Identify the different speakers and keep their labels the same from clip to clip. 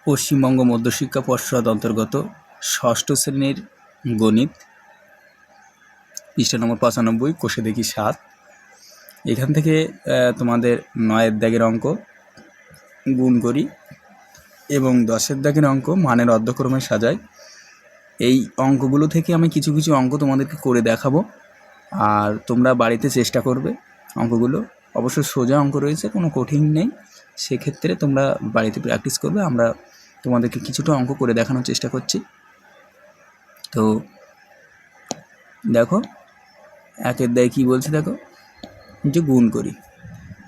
Speaker 1: পশ্চিমবঙ্গ মধ্যশিক্ষা পর্ষদ অন্তর্গত ষষ্ঠ শ্রেণীর গণিত পৃষ্ঠা নম্বর 95 কোষে দেখি 7। এখান থেকে তোমাদের 9-এর দাগের অঙ্ক গুণ করি এবং 10-এর দাগের অঙ্ক মানের অর্ধক্রমে সাজাই। এই অঙ্কগুলো থেকে আমি কিছু কিছু অঙ্ক তোমাদেরকে করে দেখাবো, আর তোমরা বাড়িতে চেষ্টা করবে। অঙ্কগুলো অবশ্য সোজা অঙ্ক রয়েছে, কোনো কঠিন নেই, সেক্ষেত্রে তোমরা বাড়িতে প্র্যাকটিস করবে। আমরা তোমাদেরকে কিছুটা অঙ্ক করে দেখানোর চেষ্টা করছি। তো দেখো 1-এর দাগে কী বলছে, দেখো যে গুণ করি।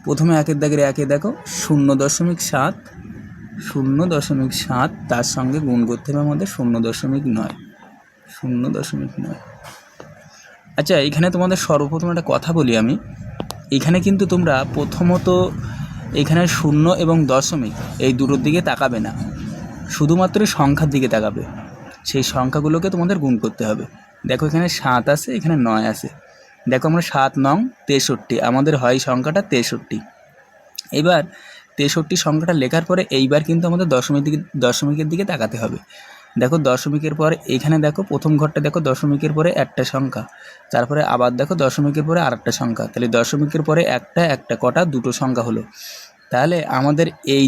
Speaker 1: প্রথমে 1-এর দাগের 1-এ দেখো 0.7 0.7 তার সঙ্গে গুণ করতে হবে আমাদের 0.9 0.9। আচ্ছা, এখানে তোমাদের সর্বপ্রথম একটা কথা বলি আমি। এখানে কিন্তু তোমরা প্রথমত এখানে 0 এবং দশমিক এই দুটোর দিকে তাকাবে না, শুধুমাত্র সংখ্যার দিকে তাকাবে। সেই সংখ্যাগুলোকে তোমাদের গুণ করতে হবে। দেখো এখানে 7 আছে, এখানে 9 আছে। দেখো আমরা 7 নং 63, আমাদের হয় সংখ্যাটা 63। এবার 63 সংখ্যাটা লেখার পরে এইবার কিন্তু আমাদের দশমিকের দিকে তাকাতে হবে। দেখো দশমিকের পর এখানে দেখো প্রথম ঘরটা দেখো দশমিকের পরে একটা সংখ্যা, তারপরে আবার দেখো দশমিকের পরে আরেকটা সংখ্যা, তাহলে দশমিকের পরে একটা কটা দুটো সংখ্যা হলো। তাহলে আমাদের এই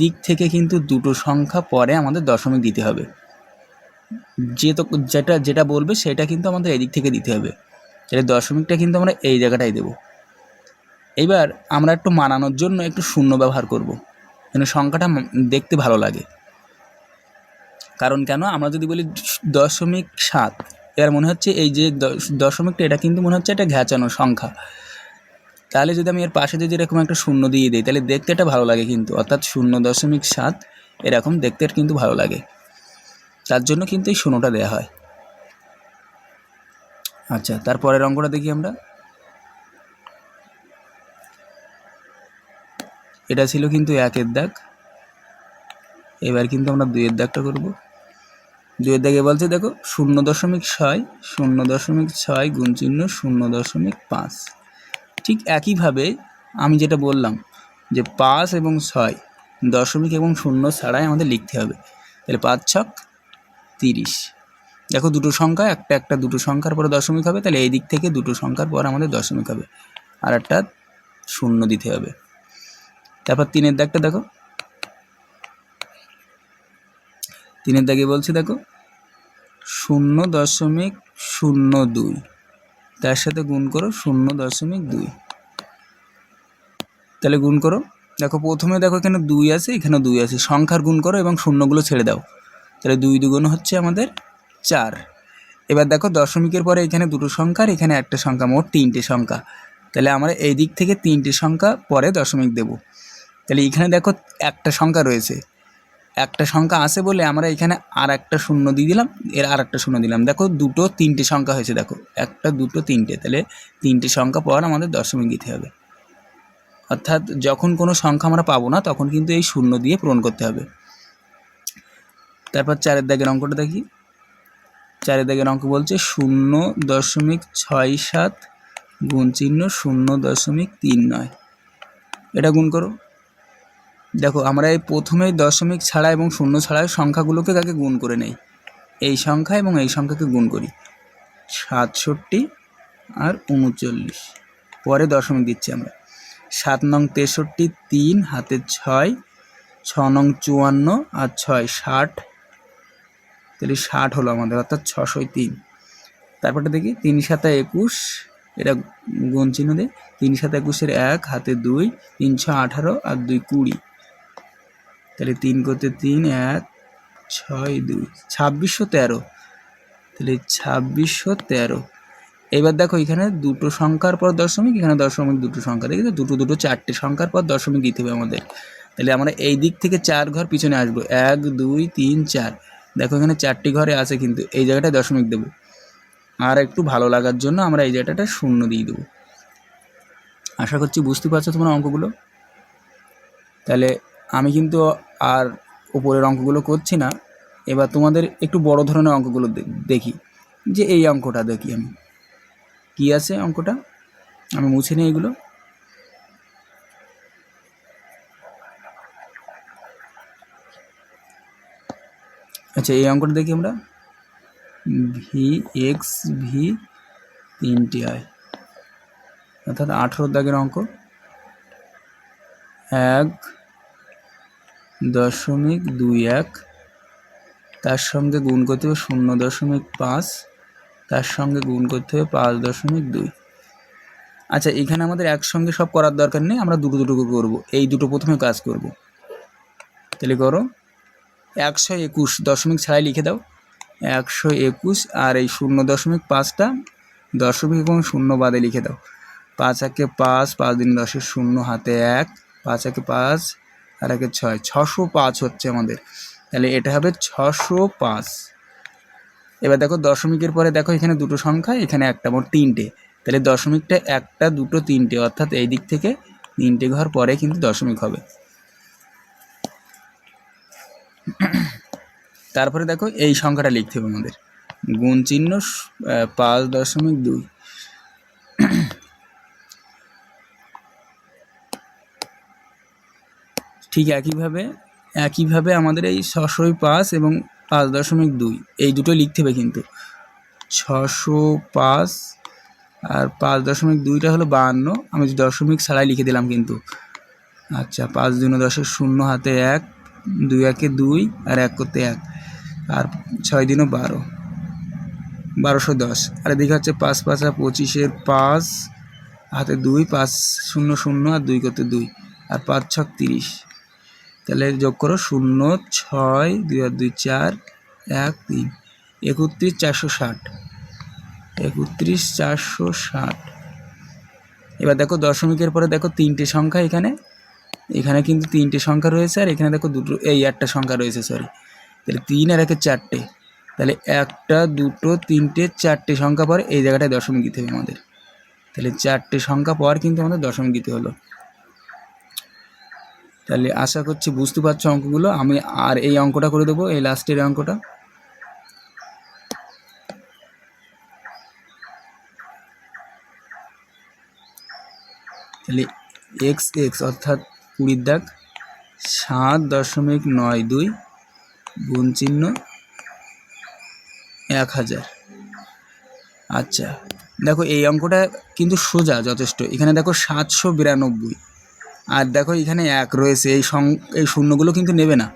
Speaker 1: দিক থেকে কিন্তু দুটো সংখ্যা পরে আমাদের দশমিক দিতে হবে। যেটা বলবে সেটা কিন্তু আমাদের এই দিক থেকে দিতে হবে। তাহলে দশমিকটা কিন্তু আমরা এই জায়গাটায় দেব। এবার আমরা একটু মানানোর জন্য একটু শূন্য ব্যবহার করব, যেন সংখ্যাটা দেখতে ভালো লাগে। কারণ কেন, আমরা যদি বলি 0.7, এবার মনে হচ্ছে এই যে দশমিকটা, এটা কিন্তু মনে হচ্ছে একটা ঘ্যাচানো সংখ্যা। তাহলে যদি আমি এর পাশে যদি এরকম একটা শূন্য দিয়ে দিই, তাহলে দেখতে এটা ভালো লাগে কিন্তু, অর্থাৎ 0.7 এরকম দেখতে কিন্তু ভালো লাগে। তার জন্য কিন্তু এই শূন্যটা দেওয়া হয়। আচ্ছা, তারপরের অঙ্কটা দেখি আমরা। এটা ছিল কিন্তু 1-এর দাগ। এবার কিন্তু আমরা 2-এর দাগটা করব। 2-এর দাগে বলছে দেখো 0.6 গুণ চিহ্ন 0.5। ঠিক একইভাবে আমি যেটা বললাম যে 5 এবং 6 দশমিক এবং শূন্য ছাড়াই আমাদের লিখতে হবে। তাহলে 5 ছক 30। দেখো দুটো সংখ্যা, একটা দুটো সংখ্যার পরে দশমিক হবে, তাহলে এই দিক থেকে দুটো সংখ্যার পর আমাদের দশমিক হবে, আর একটা শূন্য দিতে হবে। তারপর 3-এর দাগটা দেখো। 3-এর দাগে বলছে দেখো 0.02, তার সাথে গুণ করো 0.2। তাহলে গুণ করো। দেখো প্রথমে দেখো এখানে 2 আছে, এখানে 2 আছে, সংখ্যার গুণ করো এবং শূন্যগুলো ছেড়ে দাও। তাহলে 2 দুগুণ হচ্ছে আমাদের 4। এবার দেখো দশমিকের পরে এখানে দুটো সংখ্যা আর এখানে একটা সংখ্যা, মোট 3টে সংখ্যা। তাহলে আমরা এই দিক থেকে 3টে সংখ্যা পরে দশমিক দেব। তাহলে এখানে দেখো একটা সংখ্যা রয়েছে, একটা সংখ্যা আছে বলে আমরা এখানে আর একটা শূন্য দিয়ে দিলাম, এর আর একটা শূন্য দিলাম। দেখো 3টে সংখ্যা হয়েছে, দেখো 1 2 3টে, তাহলে 3টে সংখ্যা পর আমাদের দশমিক দিতে হবে। অর্থাৎ যখন কোনো সংখ্যা আমরা পাবো না, তখন কিন্তু এই শূন্য দিয়ে পূরণ করতে হবে। তারপর 4-এর দাগের অঙ্কটা দেখি। 4-এর দাগের অঙ্ক বলছে 0.67 গুণ চিহ্ন 0.39। এটা গুণ করো। দেখো আমরা এই প্রথমেই দশমিক ছাড়া এবং শূন্য ছাড়া সংখ্যাগুলোকে আগে গুণ করে নেই। এই সংখ্যা এবং এই সংখ্যাকে গুণ করি, 67 আর 39, পরে দশমিক দিচ্ছি আমরা। 7 নং 63, 3 হাতে 6, 6 নং 54 আর 6 60, তাহলে 60 হলো আমাদের, অর্থাৎ 603। তারপরটা দেখি 3 7 21, এটা গুণ চিহ্ন দেয়। 3 7 21-এর 1 হাতে 2, 3 6 18 আর 2 20, তাহলে 3 করতে 3 1 6 2 2613, তাহলে 2613। এবার দেখো এখানে দুটো সংখ্যার পর দশমিক, এখানে দশমিক দুটো সংখ্যা, দেখি দুটো 4টে সংখ্যার পর দশমিক দিতে হবে আমাদের। তাহলে আমরা এই দিক থেকে 4 ঘর পিছনে আসবো, 1 2 3 4। দেখো এখানে 4টি ঘরে আছে, কিন্তু এই জায়গাটায় দশমিক দেবো। আর একটু ভালো লাগার জন্য আমরা এই জায়গাটা শূন্য দিয়ে দেবো। আশা করছি বুঝতে পারছো তোমরা অঙ্কগুলো। তাহলে আমি কিন্তু আর উপরের অঙ্কগুলো করছি না, এবার তোমাদের একটু বড় ধরনের অঙ্কগুলো দেখি। যে এই অঙ্কটা দেখি আমি, কি আছে অঙ্কটা, আমি মুছে নিই এগুলো। আচ্ছা, এই অঙ্কটা দেখি আমরা, ভি এক্স ভি 3টে আয়, অর্থাৎ 18 দাগের অঙ্ক। 1.21 তার সঙ্গে গুণ করতে হবে 0.5, তার সঙ্গে গুণ করতে হবে 5.2। আচ্ছা, এখানে আমাদের একসঙ্গে সব করার দরকার নেই, আমরা দুটো দুটো করবো। এই দুটো প্রথমে কাজ করব। তাহলে করো, 121 দশমিক ছাড়াই লিখে দাও, 121, আর এই 0.5টা দশমিক এবং শূন্য বাদে লিখে দাও। 5 একে 5, 5 দিন 10, 0 হাতে 1, 5 একে 5 আর একে 6, 605 হচ্ছে আমাদের। তাহলে এটা হবে 605। এবার দেখো দশমিকের পরে দেখো এখানে দুটো সংখ্যা, এখানে একটা, মোট 3টে। তাহলে দশমিকটা 1টা 2টো 3টে, অর্থাৎ এই দিক থেকে 3টে ঘর পরে কিন্তু দশমিক হবে। তারপরে দেখো এই সংখ্যাটা লিখতে হবে আমাদের, গুণ চিহ্ন 5.2। ঠিক একইভাবে আমাদের এই 605 এবং 5.2 এই দুটো লিখতে হবে কিন্তু। 605 আর 5.2টা হলো 52, আমি দশমিক ছাড়াই লিখে দিলাম কিন্তু। আচ্ছা, 5 দুগুণে 10, 0 হাতে 1, 2 একে 2 আর 1 করতে 1, আর 6 দিনও 12, 1210। আর এদিকে হচ্ছে 5 5 আর 25, 5 হাতে 2, 5 0 0 আর 2 করতে 2, আর 5 6 30। তাহলে যোগ করো 0 6 2 আর 2 4 1 3, 31 460, 31 460। এবার দেখো দশমিকের পরে দেখো 3টে সংখ্যা, এখানে কিন্তু 3টে সংখ্যা রয়েছে, আর এখানে দেখো দুটো, এই একটা সংখ্যা রয়েছে, সরি। তাহলে 3 আর 1 4টে, তাহলে 1টা 2টো 3টে 4টে সংখ্যা পর এই জায়গাটায় দশমিক দিতে হবে আমাদের। তাহলে 4টে সংখ্যা পর কিন্তু আমাদের দশমিক দিতে হলো। তাহলে আশা করছি বুঝতে পারছো অঙ্কগুলো। আমি আর এই অঙ্কটা করে দেবো, এই লাস্টের অঙ্কটা। তাহলে এক্স এক্স অর্থাৎ 20 দাগ, 7.92 গুণ চিহ্ন 1000। আচ্ছা, দেখো এই অঙ্কটা কিন্তু সোজা যথেষ্ট। এখানে দেখো 792, আর দেখো এখানে 1 রয়েছে, এই শূন্যগুলো কিন্তু নেবে না।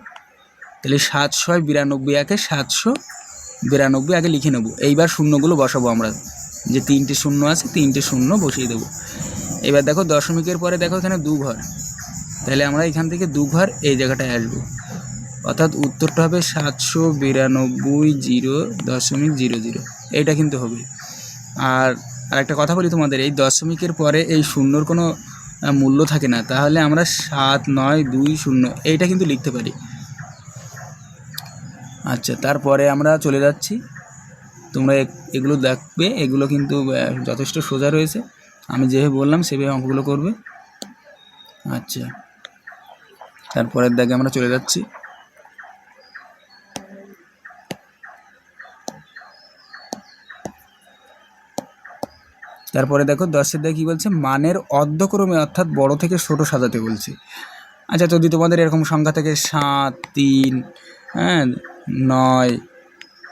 Speaker 1: তাহলে 792, একে 792 আগে লিখে নেব। এইবার শূন্যগুলো বসাবো আমরা, যে 3টে শূন্য আছে 3টে শূন্য বসিয়ে দেবো। এবার দেখো দশমিকের পরে দেখো এখানে 2 ঘর, তাহলে আমরা এখান থেকে 2 ঘর এই জায়গাটায় আসবো, অর্থাৎ উত্তরটা হবে 792.0.00। এইটা কিন্তু হবে। আর একটা কথা বলি তোমাদের, এই দশমিকের পরে এই শূন্যর কোনো মূল্য থাকে না, তাহলে আমরা 7920 এইটা কিন্তু লিখতে পারি। আচ্ছা, তারপরে আমরা চলে যাচ্ছি, তোমরা এগুলো দেখবে, এগুলো কিন্তু যথেষ্ট সোজা রয়েছে। আমি যেভাবে বললাম সেভাবে অঙ্কগুলো করবে। আচ্ছা, তারপরের দাগে আমরা চলে যাচ্ছি। তারপরে দেখো 10-এর দাগে কী বলছে, মানের অর্ধক্রমে অর্থাৎ বড় থেকে ছোট সাজাতে বলছে। আচ্ছা, যদি তোমাদের এরকম সংখ্যা থেকে 7 3 9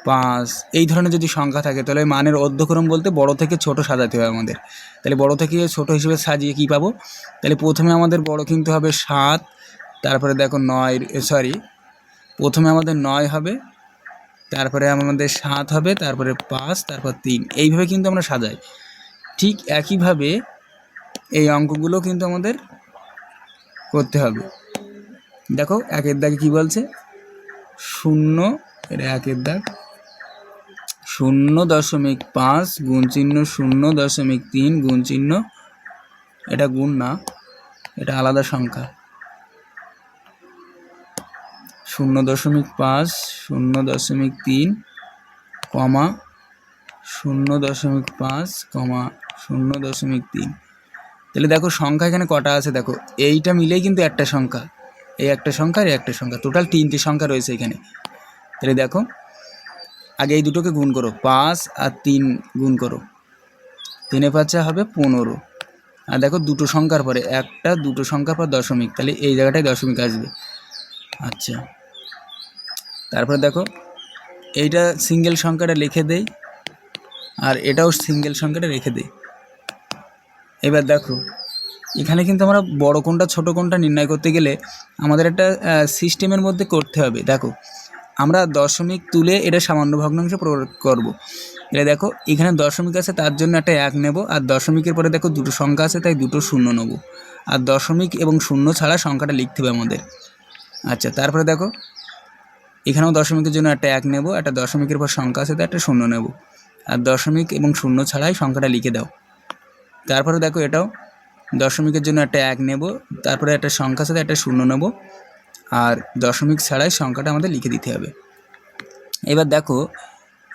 Speaker 1: 5 এই ধরনের যদি সংখ্যা থাকে, তাহলে মানের অর্ধক্রম বলতে বড় থেকে ছোট সাজাতে হবে আমাদের। তাহলে বড় থেকে ছোট হিসেবে সাজিয়ে কি পাবো, তাহলে প্রথমে আমাদের বড় কিন্তু হবে 7, তারপরে দেখো 9, প্রথমে আমাদের 9 হবে, তারপরে আমাদের 7 হবে, তারপরে 5, তারপর 3, এইভাবে কিন্তু আমরা সাজাই। ঠিক একইভাবে এই অঙ্কগুলো কিন্তু আমাদের করতে হবে। দেখো 1-এর দাগে কী বলছে, 0, এটা 1-এর দাগ, 0.5 গুণ চিহ্ন 0.3 গুণ চিহ্ন, এটা গুণ না, এটা আলাদা সংখ্যা, 0.5 0.3 কমা 0.5 কমা 0.3। তাহলে দেখো সংখ্যা এখানে কটা আছে, দেখো এইটা মিলেই কিন্তু একটা সংখ্যা, এই একটা সংখ্যা আর একটা সংখ্যা, টোটাল 3টে সংখ্যা রয়েছে এখানে। তাহলে দেখো আগে এই দুটোকে গুণ করো, 5 আর 3 গুণ করো, 3 5 হবে 15। আর দেখো দুটো সংখ্যার পরে, একটা দুটো সংখ্যার পর দশমিক, তাহলে এই জায়গাটায় দশমিক আসবে। আচ্ছা, তারপরে দেখো এইটা সিঙ্গেল সংখ্যাটা লিখে দেই, আর এটাও সিঙ্গেল সংখ্যাটা রেখে দেই। এবার দেখো এখানে কিন্তু আমরা বড় কোনটা ছোট কোনটা নির্ণয় করতে গেলে আমাদের একটা সিস্টেমের মধ্যে করতে হবে। দেখো আমরা দশমিক তুলে এটা সামান্য ভগ্নাংশ প্রয়োগ করব। এটা দেখো এখানে দশমিক আছে তার জন্য একটা 1 নেব, আর দশমিকের পরে দেখো দুটো সংখ্যা আছে তাই দুটো শূন্য নেব, আর দশমিক এবং শূন্য ছাড়া সংখ্যাটা লিখতে হবে আমাদের। আচ্ছা, তারপরে দেখো এখানেও দশমিকের জন্য একটা 1 নেব, একটা দশমিকের পর সংখ্যা আছে তাই একটা শূন্য নেব, আর দশমিক এবং শূন্য ছাড়াই সংখ্যাটা লিখে দাও। তারপরে দেখো এটাও দশমিকের জন্য একটা 1 নেব, তারপরে একটা সংখ্যার সাথে একটা শূন্য নেব, আর দশমিক ছাড়াই সংখ্যাটা আমাদের লিখে দিতে হবে। এবার দেখো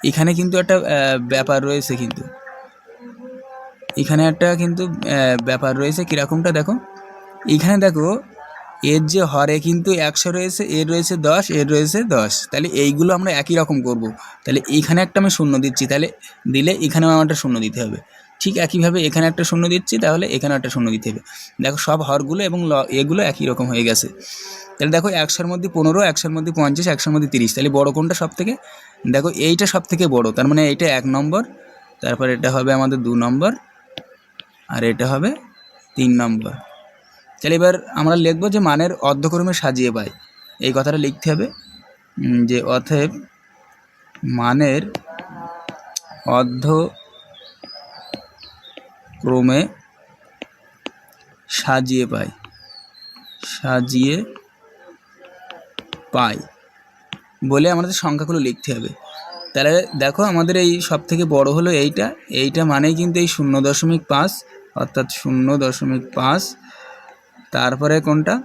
Speaker 1: এখানে কিন্তু একটা ব্যাপার রয়েছে, কিন্তু এখানে একটা কিন্তু ব্যাপার রয়েছে। কীরকমটা দেখো, এখানে দেখো এর যে হরে কিন্তু 100 রয়েছে, এর রয়েছে 10, এর রয়েছে 10, তাহলে এইগুলো আমরা একই রকম করব। তাহলে এইখানে একটা আমি শূন্য দিচ্ছি, তাহলে দিলে এখানেও আমার একটা শূন্য দিতে হবে। ঠিক একইভাবে এখানে একটা শূন্য দিচ্ছি, তাহলে এখানেও একটা শূন্য দিতে হবে। দেখো সব হরগুলো এবং এগুলো একই রকম হয়ে গেছে। তাহলে দেখো 100-র মধ্যে 15, 100-র মধ্যে 50, 100-র মধ্যে 30, তাহলে বড় কোনটা সব থেকে? দেখো এইটা সব থেকে বড়, তার মানে এইটা 1 নম্বর, তারপর এটা হবে আমাদের 2 নম্বর, আর এটা হবে 3 নম্বর। তাহলে এবার আমরা লিখব যে মানের অর্ধক্রমে সাজিয়ে পাই, এই কথাটা লিখতে হবে যে অতএব মানের অর্ধক্রমে সাজিয়ে পাই বলে আমাদের সংখ্যাগুলো লিখতে হবে। তাহলে দেখো আমাদের এই সব থেকে বড় হলো এইটা মানেই কিন্তু এই 0.5, অর্থাৎ 0.5। তারপরে কোনটা?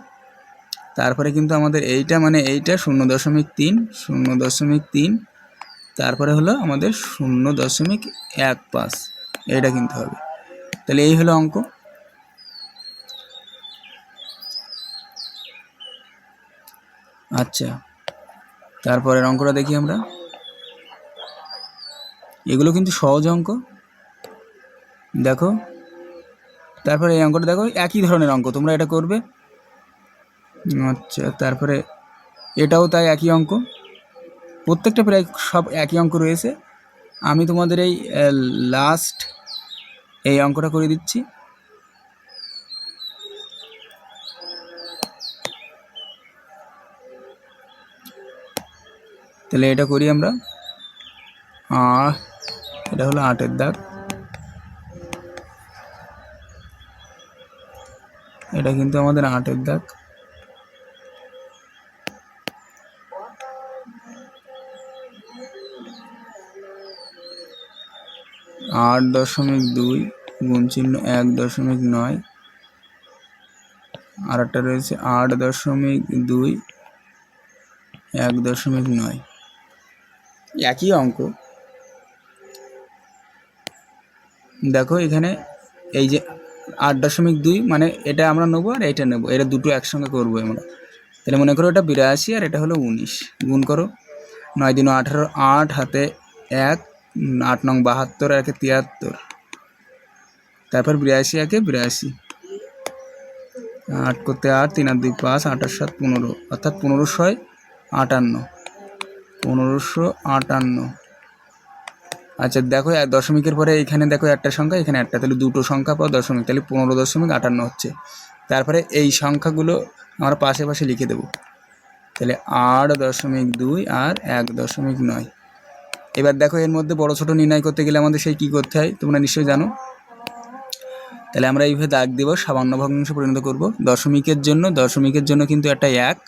Speaker 1: তারপরে কিন্তু আমাদের এইটা মানে এইটা 0.3, তারপরে হলো আমাদের 0.15, এটা কিন্তু হবে। তাহলে এই হলো অঙ্ক। আচ্ছা, তারপরের অঙ্কটা দেখি আমরা। এগুলো কিন্তু সহজ অঙ্ক, দেখো। তারপরে এই অঙ্কটা দেখো একই ধরনের অঙ্ক, তোমরা এটা করবে। আচ্ছা, তারপরে এটাও তাই একই অঙ্ক, প্রত্যেকটা প্রায় সব একই অঙ্ক রয়েছে। আমি তোমাদের এই লাস্ট এই অঙ্কটা করে দিচ্ছি। তাহলে এটা করি আমরা। এটা হলো 8-এর দাগ, এটা কিন্তু আমাদের 8-এর দাগ। আট 8.2 গুণ চিহ্ন 1.9, আর একটা রয়েছে 8.2 1.9, একই অঙ্ক। দেখো এখানে এই যে 8.2 মানে এটা আমরা নেবো আর এটা নেবো, এটা দুটো একসঙ্গে করবো আমরা। তাহলে মনে করো এটা 82 আর এটা হলো 19, গুণ করো। 9 × 18, 8 হাতে 1, 8 নং 72, 1 73, তারপর 82 1 82, 8 করতে 8, 3 আর 2 5, 8 আর 7 15, অর্থাৎ 1558। আচ্ছা দেখো দশমিকের পরে এখানে দেখো একটা সংখ্যা, এখানে একটা, তাহলে দুটো সংখ্যা পাও দশমিক, তাহলে 15.58 হচ্ছে। তারপরে এই সংখ্যাগুলো আমরা পাশে পাশে লিখে দেব। তাহলে 8.2 আর 1.9। এবার দেখো এর মধ্যে বড় ছোট নির্ণয় করতে গেলে আমাদের সেই কী করতে হয় তোমরা নিশ্চয়ই জানো। তাহলে আমরা এইভাবে দাগ দেব, সামান্য ভগ্নাংশে পরিণত করব। দশমিকের জন্য কিন্তু একটা 1,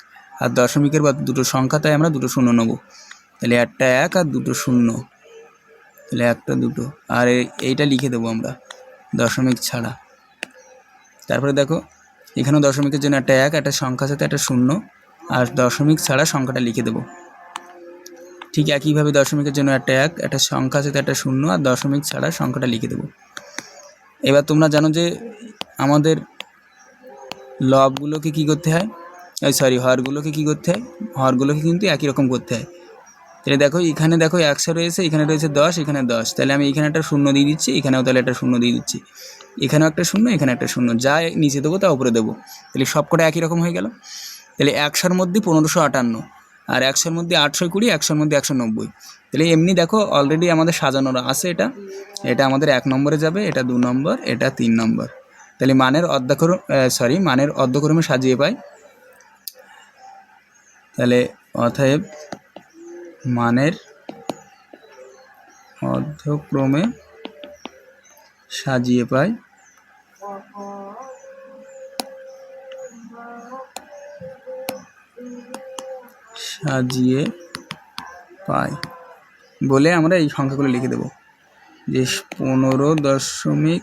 Speaker 1: আর দশমিকের বা দুটো সংখ্যা তাই আমরা দুটো শূন্য নেব। তাহলে একটা 1 আর দুটো শূন্য, তাহলে একটা দুটো, আর এইটা লিখে দেবো আমরা দশমিক ছাড়া। তারপরে দেখো এখানেও দশমিকের জন্য একটা 1, একটা সংখ্যার সাথে একটা শূন্য, আর দশমিক ছাড়া সংখ্যাটা লিখে দেবো। ঠিক একইভাবে দশমিকের জন্য একটা 1, একটা সংখ্যার সাথে একটা শূন্য, আর দশমিক ছাড়া সংখ্যাটা লিখে দেবো। এবার তোমরা জানো যে আমাদের লবগুলোকে কী করতে হয়, হরগুলোকে কী করতে হয়, হরগুলোকে কিন্তু একই রকম করতে হয়। তাহলে দেখো এখানে দেখো 100 রয়েছে, এখানে রয়েছে 10, এখানে 10, তাহলে আমি এখানে একটা শূন্য দিয়ে দিচ্ছি, এখানেও তাহলে একটা শূন্য দিয়ে দিচ্ছি, এখানেও একটা শূন্য, এখানে একটা শূন্য, যা নিচে দেবো তা উপরে দেবো, তাহলে সব কটা একই রকম হয়ে গেল। তাহলে 100-র মধ্যে 1558, আর 100-র মধ্যে 820, 100-র মধ্যে 190। তাহলে এমনি দেখো অলরেডি আমাদের সাজানো আছে। এটা আমাদের 1 নম্বরে যাবে, এটা 2 নম্বর, এটা 3 নম্বর। তাহলে মানের অর্ধক্রমে সাজিয়ে পাই। তাহলে অতএব মানের অর্ধক্রমে সাজিয়ে পাই বলে আমরা এই সংখ্যাগুলো লিখে দেব যে 15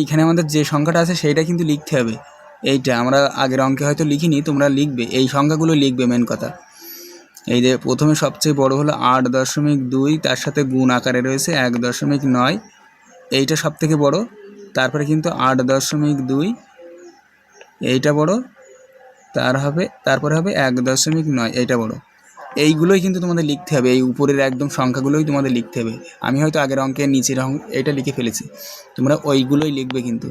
Speaker 1: এখানে আমাদের যে সংখ্যাটা আছে সেইটা কিন্তু লিখতে হবে। এইটা আমরা আগের অঙ্কে হয়তো লিখিনি, তোমরা লিখবে, এই সংখ্যাগুলো লিখবে। মেন কথা এই যে প্রথমে সবচেয়ে বড় হলো 8.2, তার সাথে গুণ আকারে রয়েছে 1.9, এইটা সব থেকে বড়। তারপরে কিন্তু 8.2, এইটা বড়, তারপরে হবে 1.9, এইটা বড়। এইগুলোই কিন্তু তোমাদের লিখতে হবে, এই উপরের একদম সংখ্যাগুলোই তোমাদের লিখতে হবে। আমি হয়তো আগের অঙ্কের নিচের এটা লিখে ফেলেছি, তোমরা ওইগুলোই লিখবে কিন্তু।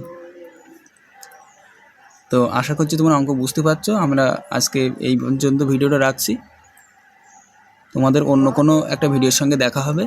Speaker 1: তো আশা করছি তোমরা অঙ্ক বুঝতে পারছো। আমরা আজকে এই পর্যন্ত ভিডিওটা রাখছি, তোমাদের অন্য কোনো একটা ভিডিওর সঙ্গে দেখা হবে।